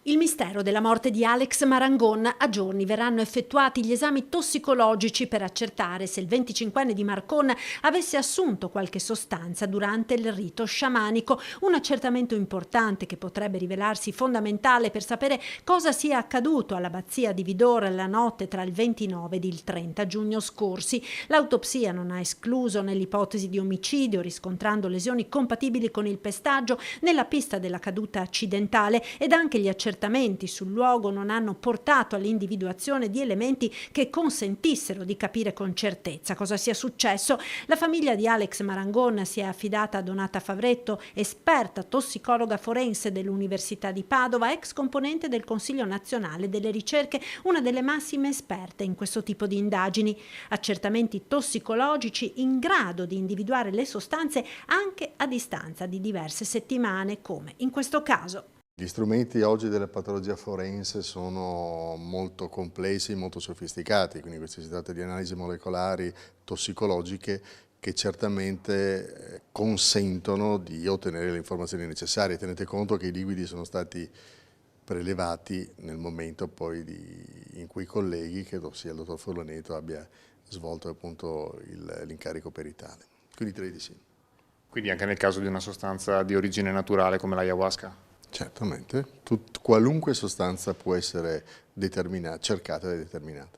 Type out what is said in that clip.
Il mistero della morte di Alex Marangon. A giorni verranno effettuati gli esami tossicologici per accertare se il 25enne di Marcon avesse assunto qualche sostanza durante il rito sciamanico, un accertamento importante che potrebbe rivelarsi fondamentale per sapere cosa sia accaduto all'abbazia di Vidor la notte tra il 29 ed il 30 giugno scorsi. L'autopsia non ha escluso nell'ipotesi di omicidio, riscontrando lesioni compatibili con il pestaggio nella pista della caduta accidentale, ed anche gli accertamenti sul luogo non hanno portato all'individuazione di elementi che consentissero di capire con certezza cosa sia successo. La famiglia di Alex Marangon si è affidata a Donata Favretto, esperta tossicologa forense dell'Università di Padova, ex componente del Consiglio Nazionale delle Ricerche, una delle massime esperte in questo tipo di indagini. Accertamenti tossicologici in grado di individuare le sostanze anche a distanza di diverse settimane, come in questo caso. Gli strumenti oggi della patologia forense sono molto complessi, molto sofisticati, quindi si tratta di analisi molecolari, tossicologiche, che certamente consentono di ottenere le informazioni necessarie. Tenete conto che i liquidi sono stati prelevati nel momento poi in cui i colleghi, credo sia il dottor Forlaneto, abbia svolto appunto l'incarico peritale. Quindi direi di sì. Quindi anche nel caso di una sostanza di origine naturale come l'ayahuasca? Certamente, qualunque sostanza può essere cercata e determinata.